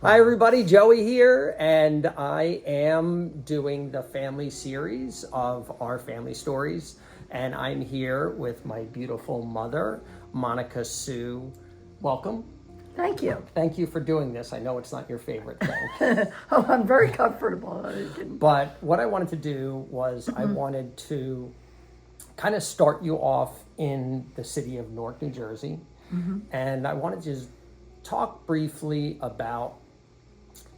Hi everybody, Joey here, and I am doing the family series of our family stories, and I'm here with my beautiful mother, Monica Sue. Welcome. Thank you. Thank you for doing this. I know it's not your favorite thing. Oh, I'm very comfortable. But what I wanted to do was I wanted to kind of start you off in the city of Newark, New Jersey, and I wanted to just talk briefly about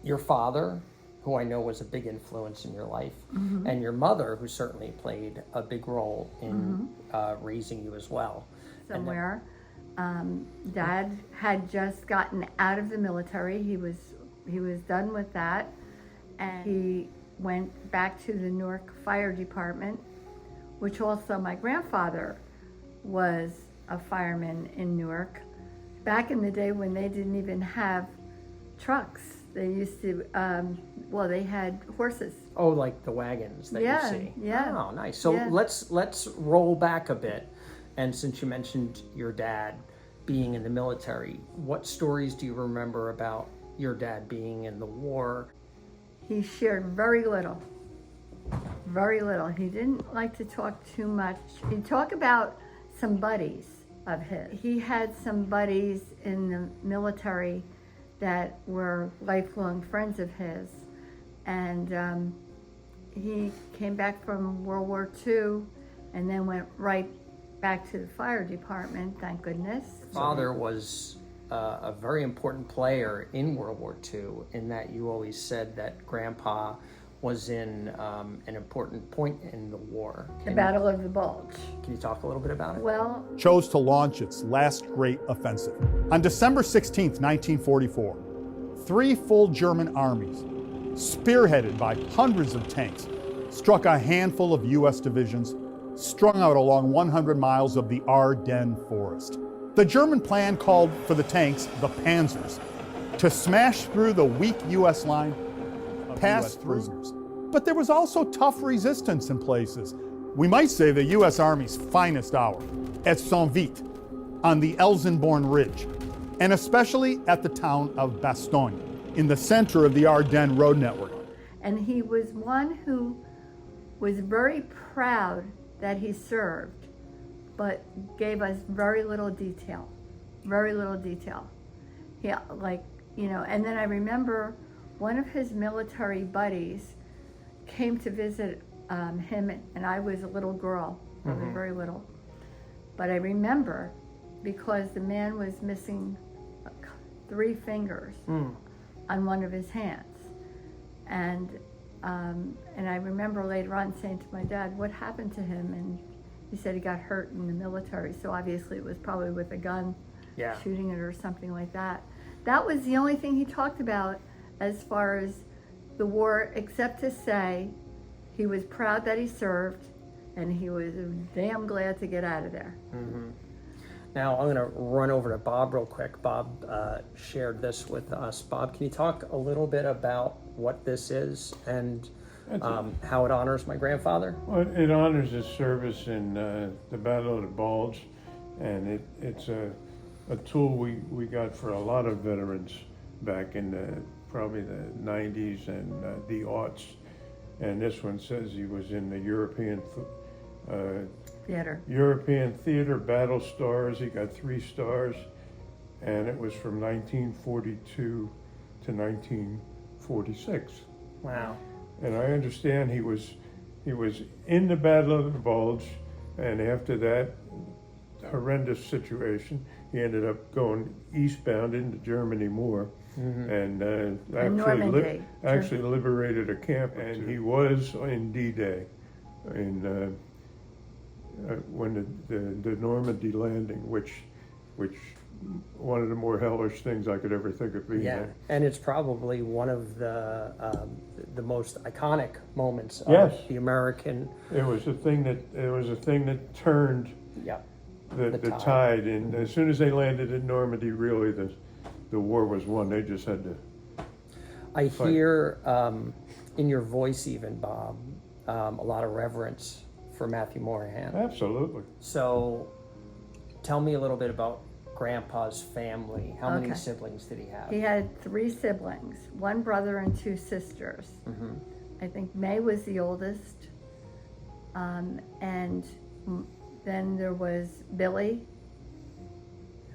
your father, who I know was a big influence in your life, and your mother, who certainly played a big role in raising you as well. Somewhere. Dad had just gotten out of the military. He was done with that, and he went back to the Newark Fire Department, which also my grandfather was a fireman in Newark. Back in the day when they didn't even have trucks, they used to, they had horses. Oh, like the wagons that you see. Yeah. Oh, nice. So Yeah. let's roll back a bit. And since you mentioned your dad being in the military, what stories do you remember about your dad being in the war? He shared very little. Very little. He didn't like to talk too much. He'd talk about some buddies of his. He had some buddies in the military that were lifelong friends of his. And he came back from World War II and then went right back to the fire department, thank goodness. Father was a very important player in World War II, in that you always said that Grandpa was in an important point in the war. The Battle of the Bulge. Can you talk a little bit about it? Well, chose to launch its last great offensive. On December 16, 1944, 3 full German armies, spearheaded by hundreds of tanks, struck a handful of U.S. divisions strung out along 100 miles of the Ardennes forest. The German plan called for the tanks, the Panzers, to smash through the weak U.S. line, pass through prisoners. But there was also tough resistance in places. We might say the U.S. Army's finest hour at Saint-Vite on the Elsenborn Ridge, and especially at the town of Bastogne in the center of the Ardennes road network. and he was one who was very proud that he served, but gave us very little detail. Very little detail. Yeah, and then I remember one of his military buddies came to visit him, and I was a little girl, probably very little. But I remember because the man was missing 3 fingers on one of his hands. And I remember later on saying to my dad, what happened to him? And he said he got hurt in the military, so obviously it was probably with a gun, shooting it or something like that. That was the only thing he talked about as far as the war, except to say he was proud that he served and he was damn glad to get out of there. Now I'm going to run over to Bob real quick. Bob shared this with us. Bob, can you talk a little bit about what this is and how it honors my grandfather? Well, it honors his service in the Battle of the Bulge, and it's a tool we got for a lot of veterans back in probably the 90s and the aughts. And this one says he was in the European Theater Battle Stars. He got 3 stars, and it was from 1942 to 1946. Wow. And I understand he was in the Battle of the Bulge, and after that horrendous situation, he ended up going eastbound into Germany more, and actually liberated a camp. And he was in D-Day, in when the Normandy landing, which one of the more hellish things I could ever think of being there. And it's probably one of the most iconic moments of the American. It was a thing that turned the tide, and as soon as they landed in Normandy, really the war was won. They just had to. I hear in your voice, even Bob, a lot of reverence for Matthew Morahan. Absolutely. So, tell me a little bit about grandpa's family, how many Okay. siblings did he have? He had 3 siblings, 1 brother and 2 sisters. I think May was the oldest. And then there was Billy,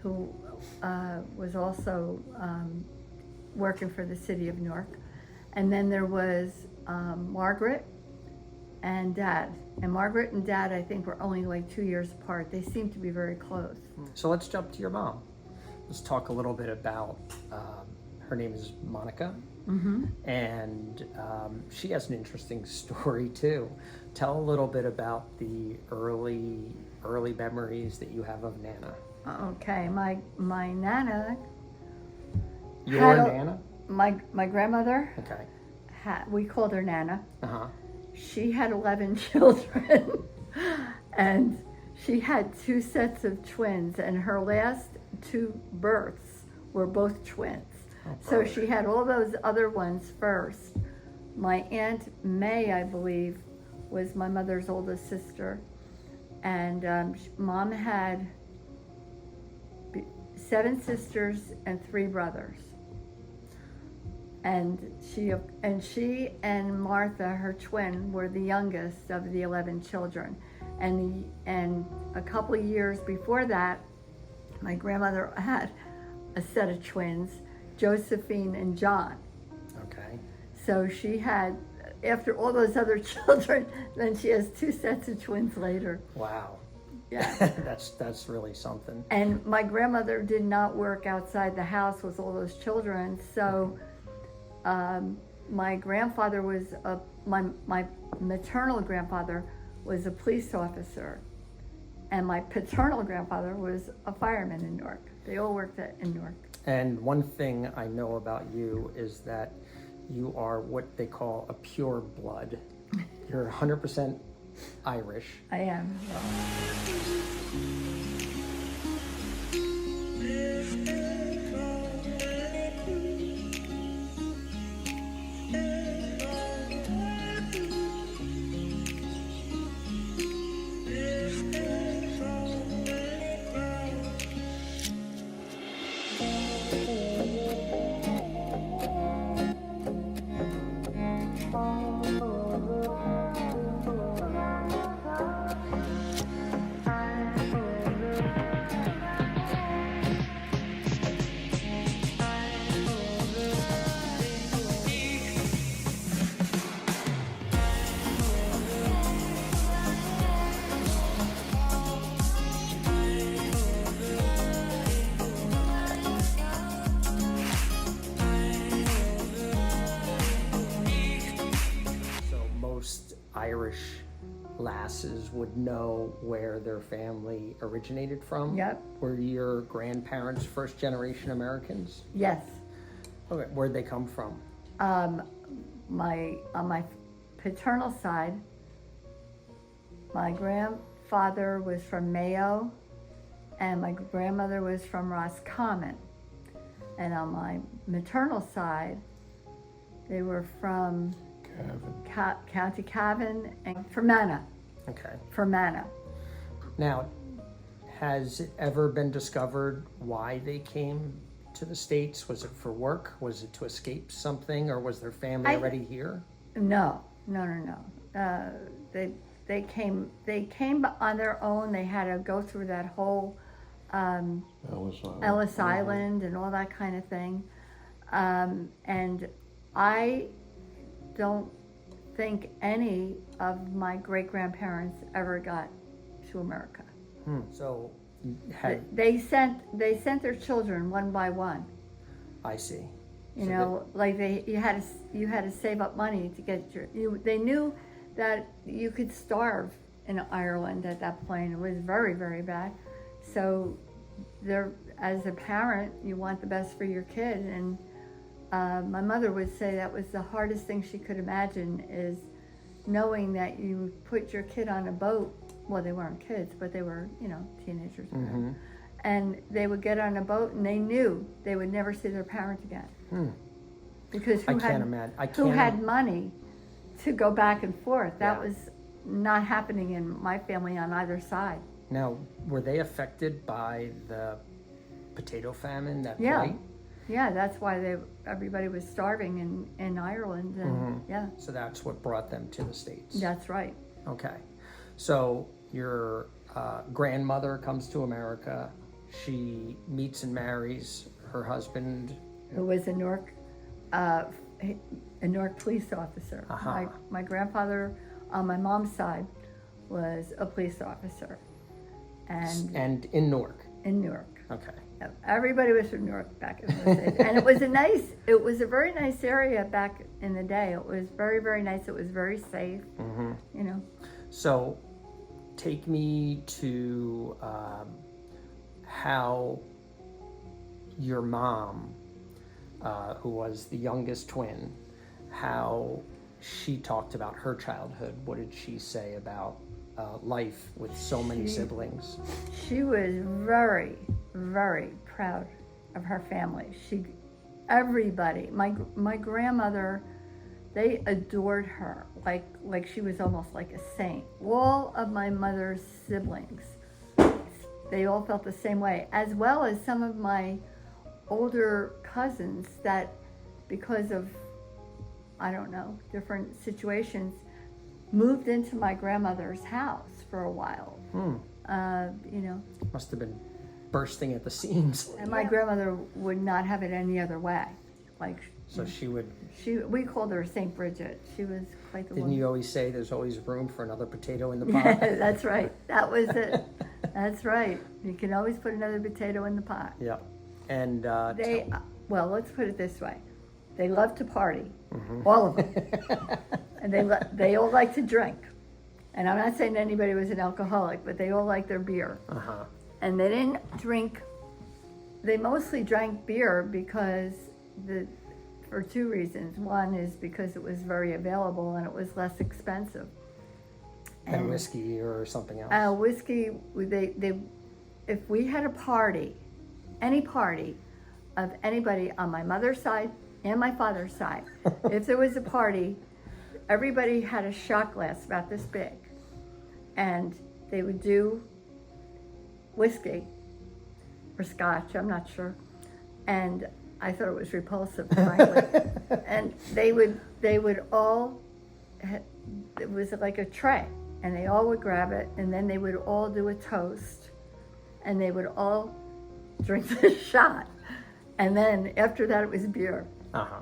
who was also working for the city of Newark. And then there was Margaret and Dad. And Margaret and Dad, I think, were only like 2 years apart. They seemed to be very close. So let's jump to your mom. Let's talk a little bit about, her name is Monica. And she has an interesting story too. Tell a little bit about the early memories that you have of Nana. Okay, my Nana, Your Had a- Nana? my grandmother, Okay. we called her Nana. Uh-huh. She had 11 children, and she had 2 sets of twins, and her last 2 births were both twins. So brother. she had all those other ones first. My Aunt May, I believe, was my mother's oldest sister, and Mom had 7 sisters and 3 brothers. And she and Martha, her twin, were the youngest of the 11 children. And a couple of years before that, my grandmother had a set of twins, Josephine and John. Okay. So she had, after all those other children, then she has 2 sets of twins later. Wow. Yeah. That's really something. And my grandmother did not work outside the house with all those children, so my grandfather was my maternal grandfather was a police officer, and my paternal grandfather was a fireman in Newark. They all worked in Newark. And one thing I know about you is that you are what they call a pure blood. You're 100% Irish. I am. So most Irish lasses would know where their family originated from. Yep. Were your grandparents first generation Americans? Yes. Okay. Where'd they come from? On my paternal side, my grandfather was from Mayo, and my grandmother was from Roscommon. And on my maternal side, they were from Cavan. County Cavan and Fermanagh. Okay. Fermanagh. Now, has it ever been discovered why they came to the States? Was it for work? Was it to escape something? Or was their family I- already here? No. They came on their own. They had to go through that whole Ellis Island and all that kind of thing. And I don't think any of my great-grandparents ever got to America. So, had They sent their children one by one. I see. You So know, like you had to save up money to get they knew that you could starve in Ireland at that point. It was very, very bad. So as a parent, you want the best for your kid. And my mother would say that was the hardest thing she could imagine, is knowing that you put your kid on a boat. Well, they weren't kids, but they were, teenagers. And they would get on a boat, and they knew they would never see their parent again. Because I can't imagine. who had money to go back and forth? That Yeah. was not happening in my family on either side. Now, were they affected by the potato famine, that Yeah. blight. Yeah, that's why everybody was starving in Ireland, and yeah, So that's what brought them to the States. that's right. Okay. So your grandmother comes to America. She meets and marries her husband. Who was a Newark police officer. Uh-huh. My grandfather on my mom's side was a police officer, and in Newark. in Newark. Okay. Everybody was from Newark back in those days, and it was a very nice area back in the day. It was very, very nice. It was very safe. You know. So take me to how your mom, who was the youngest twin, how she talked about her childhood. What did she say about life with so many siblings? She was very, very proud of her family. Everybody, my grandmother, they adored her like she was almost like a saint. All of my mother's siblings, they all felt the same way, as well as some of my older cousins that, because of, I don't know, different situations, moved into my grandmother's house for a while. You know. Must have been bursting at the seams. And my grandmother would not have it any other way. Like, So she would. we called her Saint Bridget. She was quite the Didn't woman. you always say there's always room for another potato in the pot? That's right. That was it. That's right. You can always put another potato in the pot. Yeah. And Well, let's put it this way. They love to party, all of them, and they all like to drink. And I'm not saying anybody was an alcoholic, but they all like their beer. uh-huh. And they didn't drink. They mostly drank beer because for two reasons. One is because it was very available and it was less expensive. And whiskey or something else. Whiskey. If we had a party, any party of anybody on my mother's side and my father's side, if there was a party, everybody had a shot glass about this big, and they would do whiskey or scotch, I'm not sure, and I thought it was repulsive, frankly. And they would all, it was like a tray, and they all would grab it, and then they would all do a toast, and they would all drink the shot, and then after that it was beer. Uh-huh.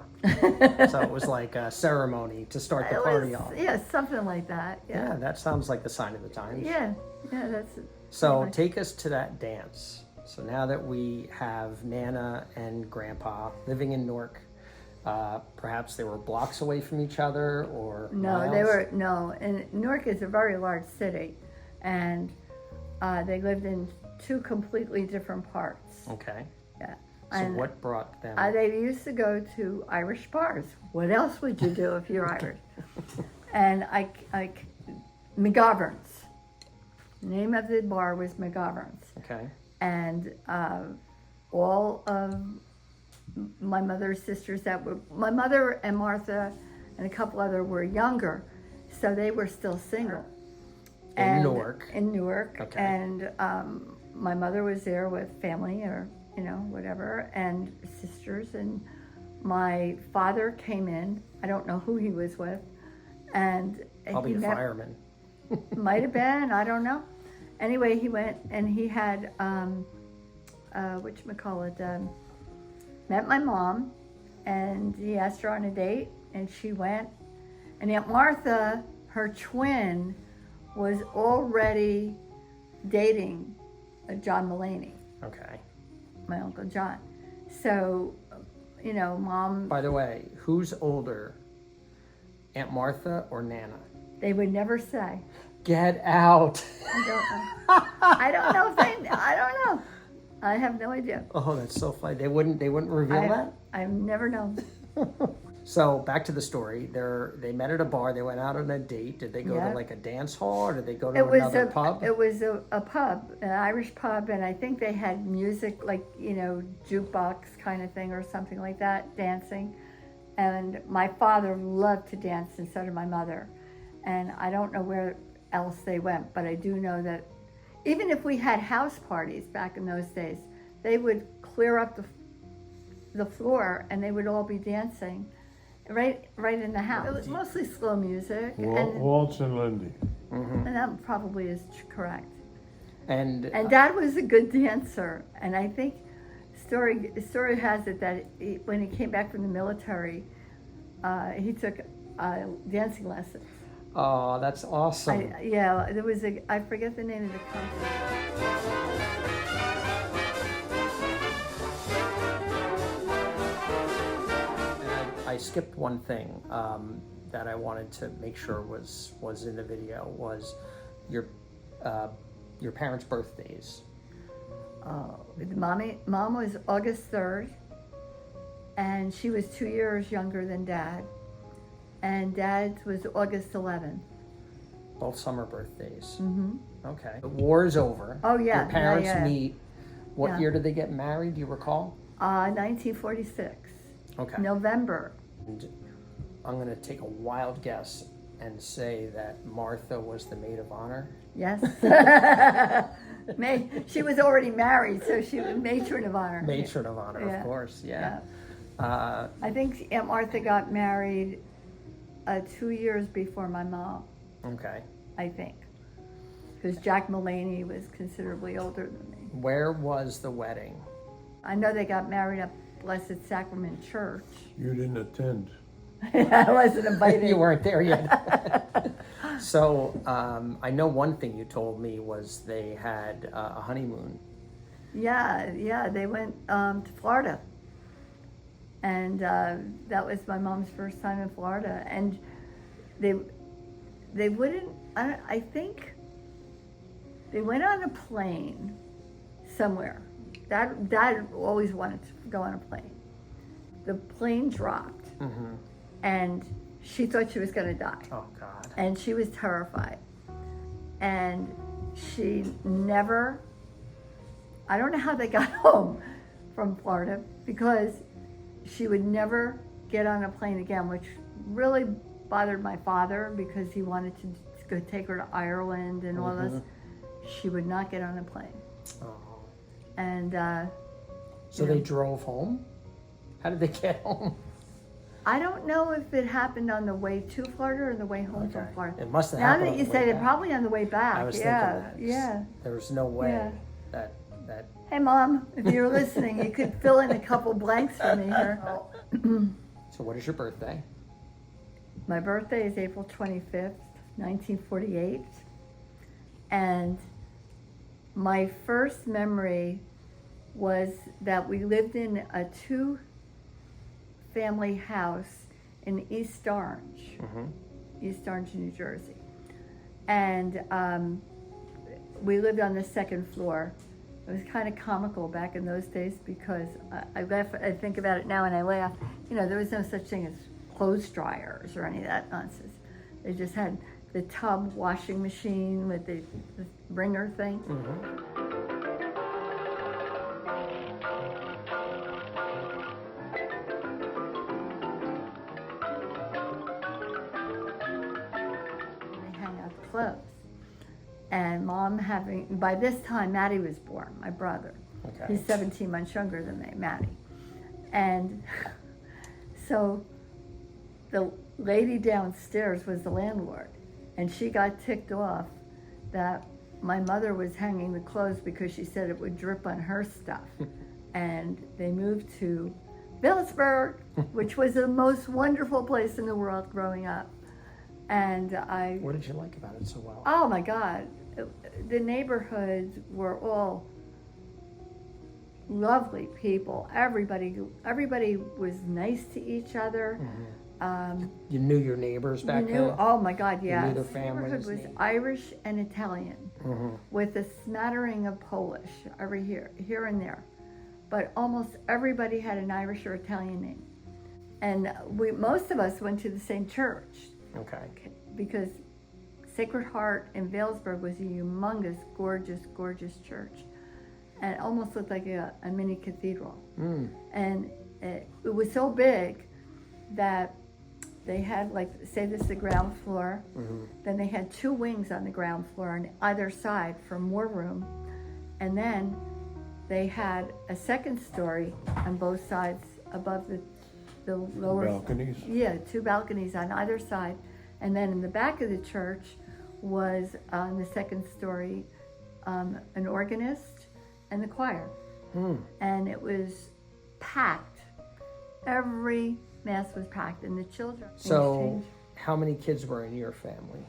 So it was like a ceremony to start the party off. Yeah, something like that. Yeah, that sounds like the sign of the times. Yeah, that's it. So Anyway. take us to that dance. So now that we have Nana and Grandpa living in Newark, perhaps they were blocks away from each other or No, and Newark is a very large city, and they lived in two completely different parts. Okay. Yeah. So And what brought them? they used to go to Irish bars. What else would you do if you're Irish? And McGovern's. The name of the bar was McGovern's. Okay. And all of my mother's sisters my mother and Martha and a couple other were younger, so they were still single. In Newark. In Newark. Okay. And my mother was there with family or, whatever, and sisters. And my father came in. I don't know who he was with. And Probably he a met- fireman. Might have been, I don't know. Anyway, he went and he had, met my mom, and he asked her on a date, and she went. And Aunt Martha, her twin, was already dating John Mulaney, Okay. my Uncle John. So, Mom, By the way, who's older, Aunt Martha or Nana? they would never say. Get out. I don't know. I don't know. I have no idea. Oh, that's so funny. They wouldn't reveal that? I've never known. So back to the story. They met at a bar. They went out on a date. Did they go Yeah. to like a dance hall, or did they go to It was another pub? It was a pub, an Irish pub, and I think they had music, like, jukebox kind of thing or something like that, dancing. And my father loved to dance, and so did my mother. And I don't know where else they went, but I do know that even if we had house parties back in those days, they would clear up the floor, and they would all be dancing right in the house. It was mostly slow music, Waltz and Lindy. and that probably is correct. And And Dad was a good dancer, and I think story has it that when he came back from the military, he took dancing lessons. oh, that's awesome. There was I forget the name of the company. And I skipped one thing that I wanted to make sure was in the video was your parents' birthdays. Mom was August 3rd, and she was 2 years younger than Dad, and Dad's was August 11th. Both summer birthdays. Mm-hmm. Okay. The war is over. Oh, yeah, Your parents yeah. meet. What Yeah. year did they get married? Do you recall? 1946, Okay. November. And I'm going to take a wild guess and say that Martha was the maid of honor. Yes. She was already married, so she was matron of honor. Matron of honor, Yeah. of course. Yeah. I think Aunt Martha got married 2 years before my mom, Okay. I think. Because Jack Mulaney was considerably older than me. Where was the wedding? I know they got married at Blessed Sacrament Church. You didn't attend. I wasn't invited. You weren't there yet. So I know one thing you told me was they had a honeymoon. Yeah, they went to Florida. And that was my mom's first time in Florida. And they wouldn't, I think they went on a plane somewhere. Dad always wanted to go on a plane. The plane dropped, and she thought she was going to die. Oh, God. And she was terrified. And she never, I don't know how they got home from Florida, because she would never get on a plane again, which really bothered my father because he wanted to go take her to Ireland and all this. She would not get on a plane. Oh. And So they drove home? How did they get home? I don't know if it happened on the way to Florida or the way home from Okay. Florida. It must have Now happened that on you the said way it, back. probably on the way back. I was Yeah, thinking that. yeah. There was no way Yeah. that Hey, Mom, if you're listening, you could fill in a couple blanks for me here. So what is your birthday? My birthday is April 25th, 1948. And my first memory was that we lived in a 2-family house in East Orange, East Orange, New Jersey. And we lived on the second floor. It was kind of comical back in those days because I think about it now and I laugh. You know, there was no such thing as clothes dryers or any of that nonsense. They just had the tub washing machine with the wringer thing. They hang out the clothes. And Mom by this time, Maddie was born, my brother. Okay. He's 17 months younger than me, Maddie. And so the lady downstairs was the landlord, and she got ticked off that my mother was hanging the clothes because she said it would drip on her stuff. And they moved to Phillipsburg, which was the most wonderful place in the world growing up. And What did you like about it so well? oh my God, the neighborhoods were all lovely people. Everybody was nice to each other. You knew your neighbors back You knew, then? oh my God, yes. knew their The neighborhood families, was names. Irish and Italian, with a smattering of Polish every here and there. But almost everybody had an Irish or Italian name. And most of us went to the same church, Okay. because Sacred Heart in Vailsburg was a humongous, gorgeous, gorgeous church. And it almost looked like a mini cathedral. And it was so big that they had, like, say this is the ground floor, then they had 2 wings on the ground floor on either side for more room. And then they had a second story on both sides above the lower Balconies. Yeah, 2 balconies on either side. And then in the back of the church was on the second story an organist and the choir. And it was packed. Every mass was packed, and the children. So, how many kids were in your family?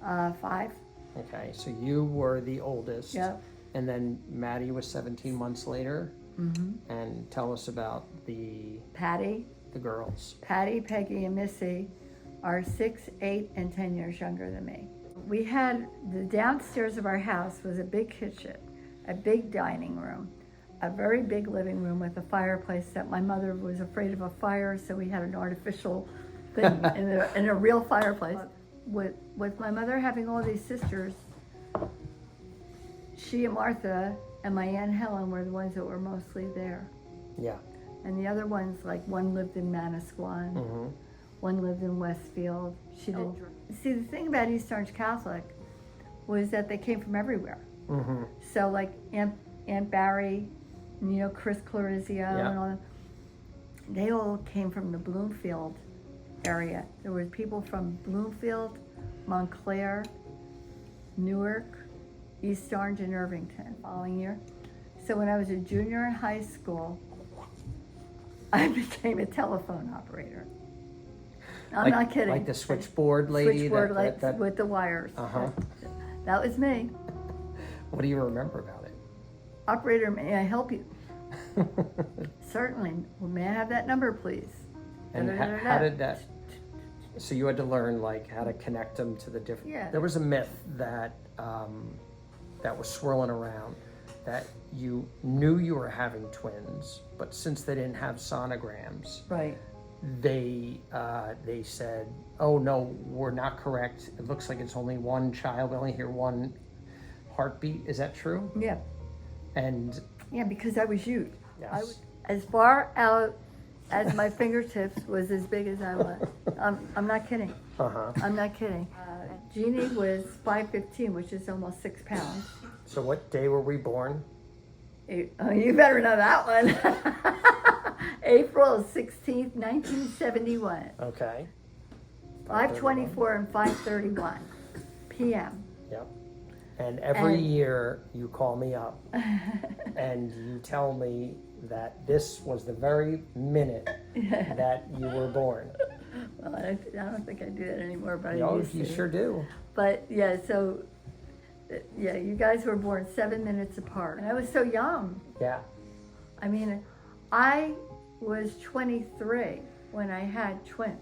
5. Okay, so you were the oldest. Yep. And then Maddie was 17 months later. And tell us about the Patty, girls. Patty, Peggy, and Missy are 6, 8, and 10 years younger than me. We had the downstairs of our house was a big kitchen, a big dining room, a very big living room with a fireplace that my mother was afraid of a fire, so we had an artificial thing in a real fireplace. With my mother having all these sisters, she and Martha and my Aunt Helen were the ones that were mostly there. Yeah. And the other ones, like one lived in Manasquan, one lived in Westfield. She didn't. See, the thing about East Orange Catholic was that they came from everywhere. So, like Aunt Barry, Chris Clarizio, and all that, they all came from the Bloomfield area. There were people from Bloomfield, Montclair, Newark, East Orange, and Irvington following year. So when I was a junior in high school, I became a telephone operator. I'm not kidding. Like the switchboard lady? Switchboard lights with the wires. That was me. What do you remember about it? Operator, may I help you? Certainly. Well, may I have that number, please? And how did that? So you had to learn how to connect them to the different. Yeah. There was a myth that that was swirling around that you knew you were having twins, but since they didn't have sonograms, Right. they said, "Oh no, we're not correct. It looks like it's only one child. We only hear one heartbeat." Is that true? Yeah. And Yeah, because I was huge. yes. As far out as my fingertips was as big as I was. I'm not kidding. I'm not kidding. Jeannie was 5'15", which is almost 6 pounds. So what day were we born? You better know that one. April 16th, 1971. Okay. 5:24 and 5:31 p.m. Yep. And every year you call me up and you tell me that this was the very minute that you were born. Well, I don't think I do that anymore, but I Oh, used you to. sure do. But yeah, so yeah, you guys were born 7 minutes apart, and I was so young. Yeah. I mean, I was 23 when I had twins.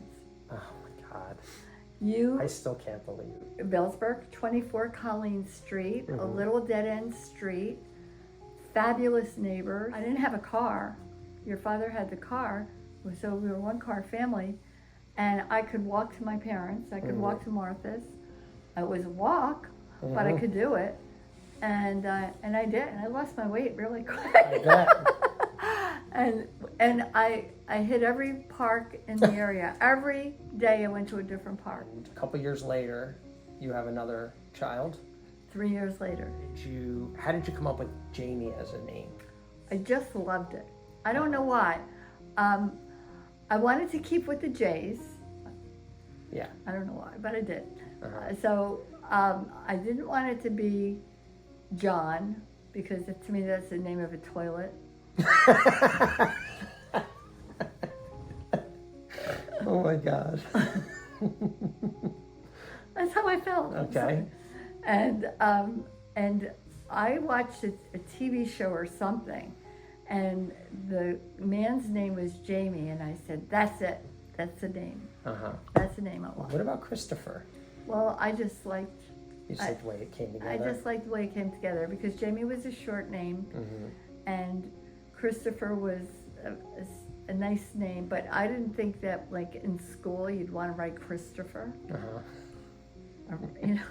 Oh my God. You, I still can't believe it. Bellsburg, 24 Colleen Street, a little dead-end street, fabulous neighbors. I didn't have a car. Your father had the car, so we were a one-car family, and I could walk to my parents. I could walk to Martha's. It was a walk, but I could do it, and I did. And I lost my weight really quick. I bet. And I hit every park in the area. Every day I went to a different park. A couple years later, you have another child. 3 years later. How did you come up with Jamie as a name? I just loved it. I don't know why. I wanted to keep with the J's. Yeah. I don't know why, but I did. Uh-huh. So I didn't want it to be John, because to me that's the name of a toilet. Oh my God. That's how I felt. Okay. And I watched a TV show or something, and the man's name was Jamie, and I said, "That's it. That's the name. Uh-huh. That's the name I want." What about Christopher? Well, I just liked. You said the way it came together. I just liked the way it came together because Jamie was a short name, and Christopher was a nice name, but I didn't think that like in school you'd want to write Christopher. You know,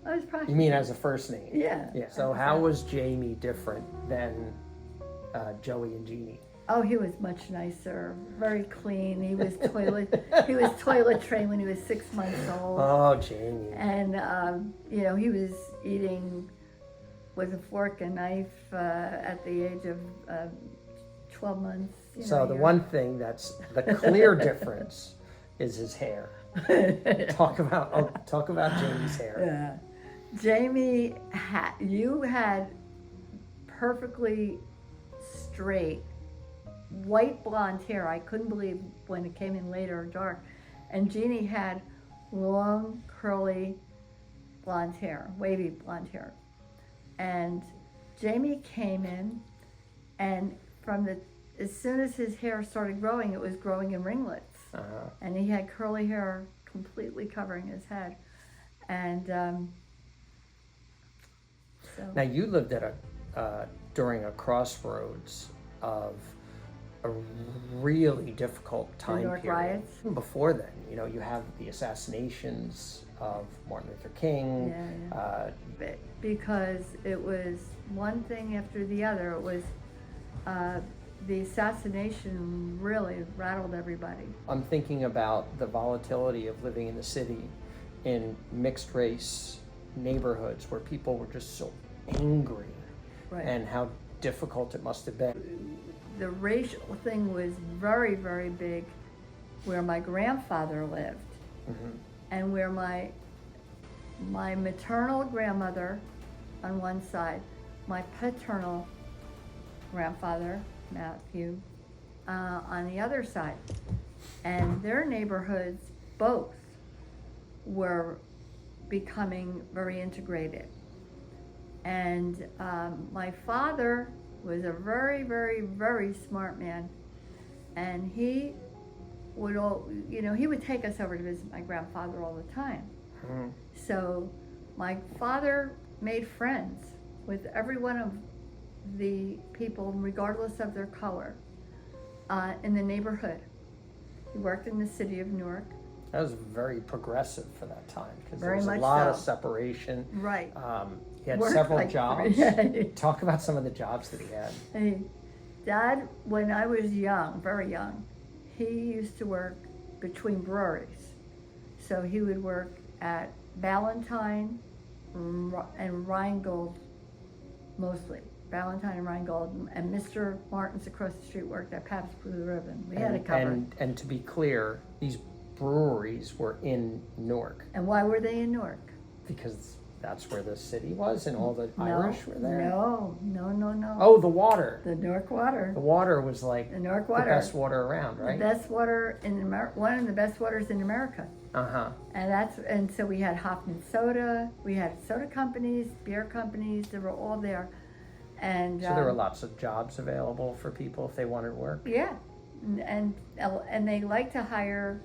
I was probably. You mean as a first name? Yeah. Yeah. So how was Jamie different than Joey and Jeannie? Oh, he was much nicer, very clean. He was toilet trained when he was 6 months old. Oh, Jamie. And, you know, he was eating with a fork and knife at the age of 12 months. You So know, the you're- one thing that's the clear difference is his hair. Talk about Jamie's hair. Yeah. Jamie, you had perfectly straight, white blonde hair. I couldn't believe when it came in later dark. And Jeannie had long, curly blonde hair, wavy blonde hair. And Jamie came in, and as soon as his hair started growing, it was growing in ringlets. Uh-huh. And he had curly hair completely covering his head. And so Now you lived at during a crossroads of a really difficult time Newark period. riots? Even before then, you have the assassinations of Martin Luther King. Yeah, because it was one thing after the other. It was the assassination really rattled everybody. I'm thinking about the volatility of living in the city in mixed race neighborhoods where people were just so angry, Right. and how difficult it must have been. The racial thing was very, very big where my grandfather lived, and where my maternal grandmother on one side, my paternal grandfather, Matthew, on the other side. And their neighborhoods both were becoming very integrated. And my father was a very, very, very smart man. And he would he would take us over to visit my grandfather all the time. So my father made friends with every one of the people, regardless of their color, in the neighborhood. He worked in the city of Newark. That was very progressive for that time because there Very was a much lot of so. separation. Right. He had Worked several like jobs. three. Talk about some of the jobs that he had. Hey, Dad, when I was young, very young, he used to work between breweries. So he would work at Ballantyne and Rheingold, mostly. Ballantyne and Rheingold, and Mr. Martins across the street worked at Pabst Blue Ribbon. We had it covered. And to be clear, these breweries were in Newark And why were they in Newark? because that's where the city was and all the Irish were there. No. Oh, the water. The Newark water. The water was like The Newark the water. best water around, The right? best water in one of the best waters in America. Uh-huh. And so we had Hoffman Soda, we had soda companies, beer companies, they were all there. And So there were lots of jobs available for people if they wanted work. yeah, and they like to hire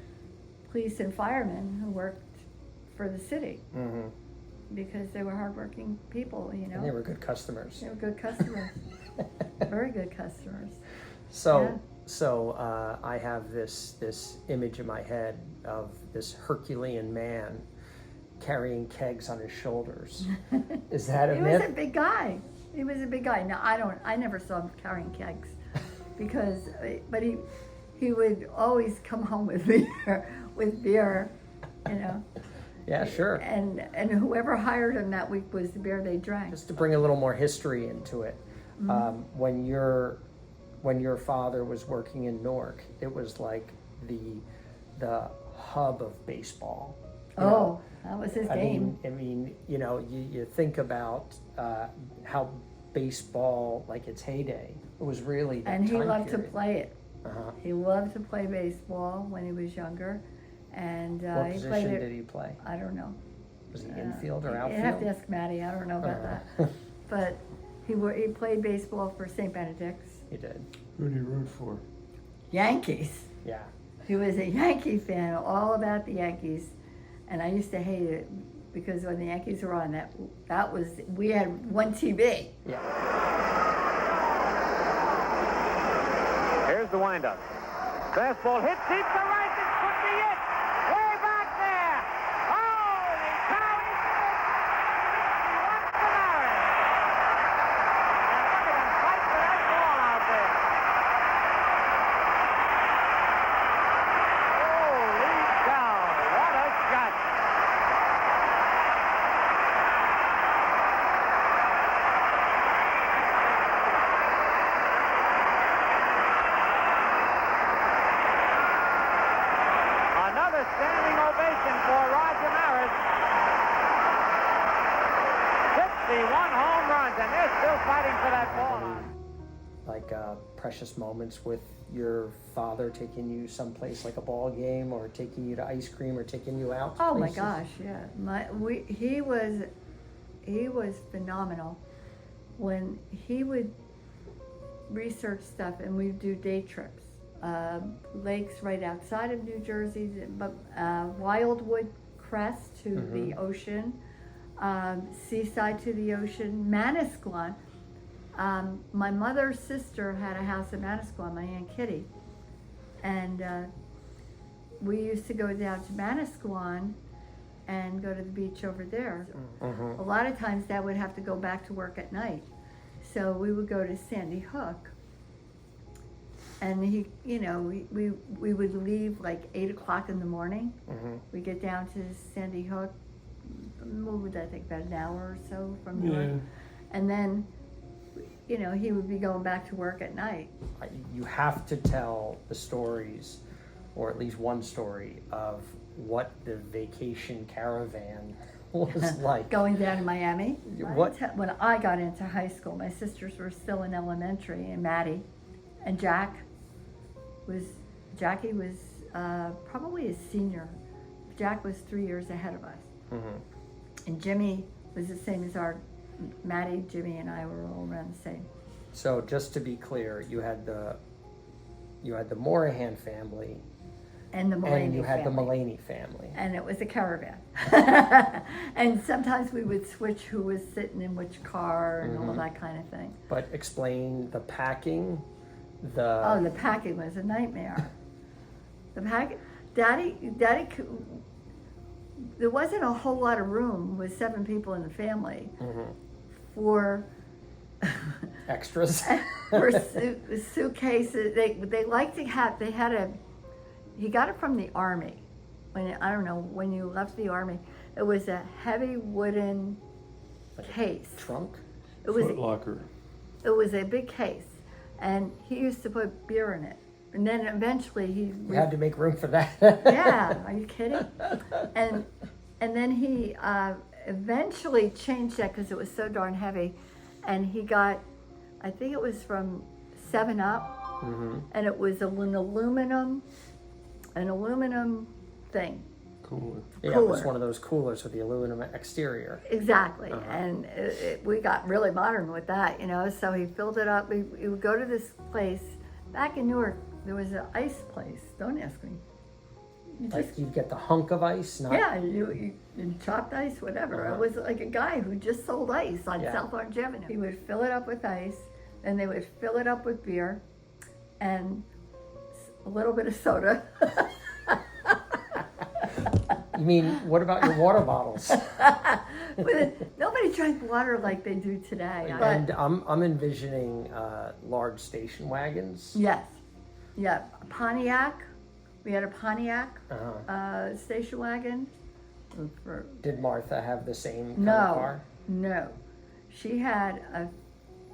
police and firemen who worked for the city Mm-hmm. because they were hardworking people, And they were good customers. They were good customers, very good customers. So I have this image in my head of this Herculean man carrying kegs on his shoulders. Is that a He was a myth? big guy. He was a big guy. Now I never saw him carrying kegs, but he would always come home with beer, Yeah, sure. And whoever hired him that week was the beer they drank. Just to bring a little more history into it, when your father was working in Newark, it was like the hub of baseball. You know? That was his I game. mean, you think about how baseball, like its heyday, it was really that And he time loved period. to play it. Uh-huh. He loved to play baseball when he was younger, and What he played position it. did he play? I don't know. Was he infield or You outfield? have to ask Maddie. I don't know about that. But he played baseball for St. Benedict's. He did. Who do you root for? Yankees. Yeah. He was a Yankee fan, all about the Yankees, and I used to hate it because when the Yankees were on, we had one TV. Yeah. Here's the windup. Fastball hit deep to right. This could be it. Way back there. Holy cow! What's the matter? And look at him fight for that ball out there. Holy cow! What a shot! home runs, and they're still fighting for that ball. Like precious moments with your father taking you someplace like a ball game, or taking you to ice cream, or taking you out to Oh my places? gosh, yeah. He was phenomenal. When he would research stuff, and we'd do day trips, lakes right outside of New Jersey, but Wildwood Crest to the ocean, Seaside to the ocean, Manasquan. My mother's sister had a house in Manasquan, my Aunt Kitty, and we used to go down to Manasquan and go to the beach over there. A lot of times Dad would have to go back to work at night, so we would go to Sandy Hook, and he, you know, we would leave like 8 o'clock in the morning. We get down to Sandy Hook, moved I think about an hour or so from New York, and then, you know, he would be going back to work at night. You have to tell the stories, or at least one story, of what the vacation caravan was like. Going down to Miami. What- When I got into high school, my sisters were still in elementary, and Maddie and Jackie was probably a senior. Jack was 3 years ahead of us. And Jimmy was the same as Maddie, Jimmy, and I were all around the same. So just to be clear, you had the Morahan family, And the Mulaney and you had family. the Mulaney family. And it was a caravan. And sometimes we would switch who was sitting in which car and all that kind of thing. But explain the packing, Oh, the packing was a nightmare. Daddy, there wasn't a whole lot of room with 7 people in the family for extras. for suitcases. They like to have. He got it from the army. When you left the army, it was a heavy wooden case. Trunk. It was Foot Locker. It was a big case, and he used to put beer in it. And then eventually You had to make room for that. yeah, are you kidding? And then he eventually changed that because it was so darn heavy, and he got, I think it was from 7-Up, and it was an aluminum thing. Cooler. Yeah, it was Cooler. one of those coolers with the aluminum exterior. Exactly, and we got really modern with that, you know. So he filled it up. We would go to this place back in Newark. There was an ice place. Don't ask me. You just, Like you'd get the hunk of ice, not yeah, you chopped ice, whatever. It was like a guy who just sold ice on Yeah. South Orange Avenue. He would fill it up with ice, and they would fill it up with beer, and a little bit of soda. You mean, what about your water bottles? Nobody drank water like they do today. And I'm envisioning large station wagons. Yes, yeah, Pontiac. We had a Pontiac Uh-huh. station wagon. For, Did Martha have the same kind of no, car? no, she had a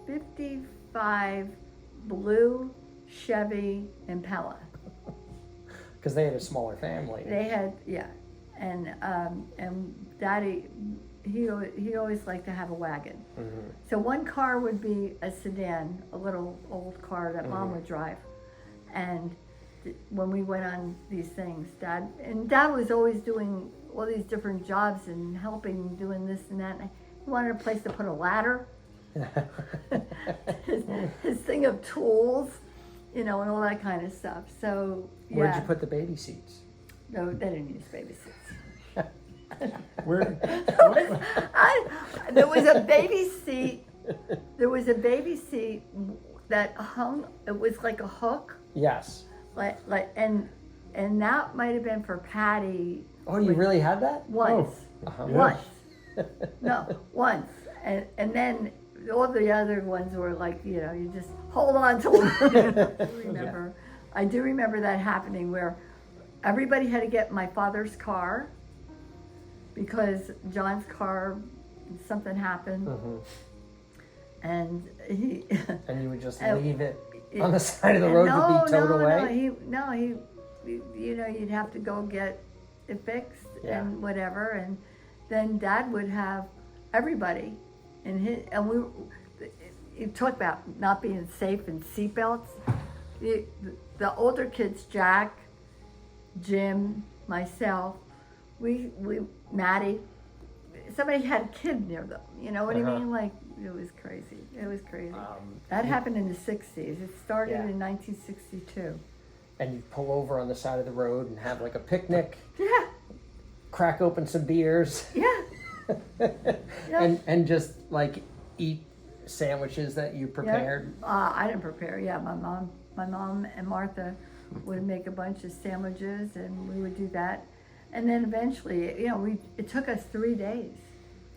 '55 blue Chevy Impala. Because they had a smaller family. They had, yeah, and Daddy, he always liked to have a wagon. So one car would be a sedan, a little old car that Mom would drive, and when we went on these things, Dad was always doing all these different jobs and helping, doing this and that. And he wanted a place to put a ladder, his thing of tools, you know, and all that kind of stuff. So yeah. Where'd you put the baby seats? No, they didn't use baby seats. Where? There was a baby seat. There was a baby seat that hung. It was like a hook, Yes. and that might have been for Patty Oh, you really had that? once. Uh-huh. Yeah. Once. No, once, and then all the other ones were like, you know, you just hold on to them. I do remember that happening where everybody had to get in my father's car because John's car, something happened, and he. And you would just And leave it on the side of the road to be towed away? No, he, you know, you'd have to go get it fixed Yeah. and whatever, and then Dad would have everybody and you talk about not being safe and seatbelts. The older kids, Jack, Jim, myself, Maddie, somebody had a kid near them. You know what I mean? Like, it was crazy. It was crazy. That happened in the 60s. It started Yeah. in 1962. And you pull over on the side of the road and have like a picnic, Yeah, crack open some beers, yeah. and just like eat sandwiches that you prepared. I didn't prepare. Yeah, my mom and Martha would make a bunch of sandwiches, and we would do that. And then eventually, it took us 3 days.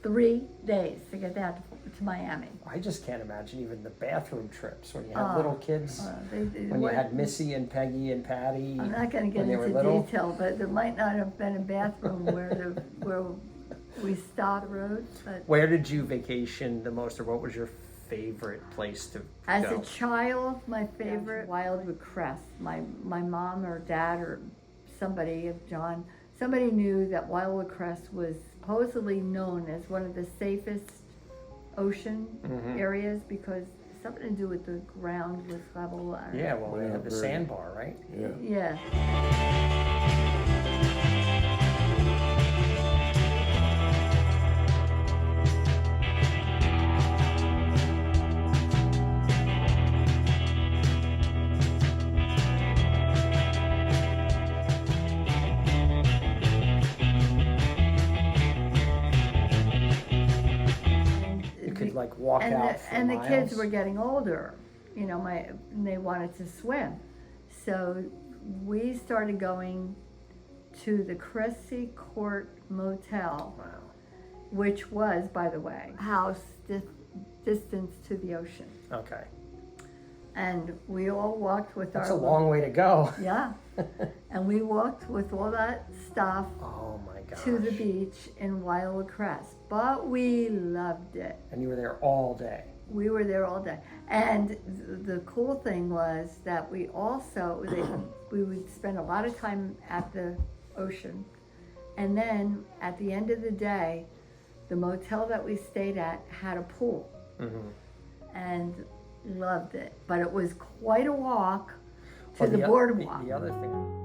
3 days to get down to Miami. I just can't imagine even the bathroom trips when you have little kids. When you what- had Missy and Peggy and Patty. I'm not going to get when they were into little. detail, but there might not have been a bathroom where we stopped the road. But Where did you vacation the most, or what was your favorite place to as go? a child, my favorite Wildwood Crest. My mom or dad or somebody knew that Wildwood Crest was supposedly known as one of the safest ocean areas because something to do with the ground was level. Yeah, well, they Yeah, had the very- sandbar, right? Yeah. Yeah. You could like walk out for and the miles. kids were getting older, and they wanted to swim. So we started going to the Cressy Court Motel, Wow. which was, by the way, house distance to the ocean. Okay. And we all walked with That's our a long way to go. yeah, and we walked with all that stuff Oh my gosh. to the beach in Wildwood Crest. But we loved it. And you were there all day. We were there all day. And the cool thing was that we also, we would spend a lot of time at the ocean. And then at the end of the day, the motel that we stayed at had a pool. And loved it. But it was quite a walk to Well, the the boardwalk. other thing.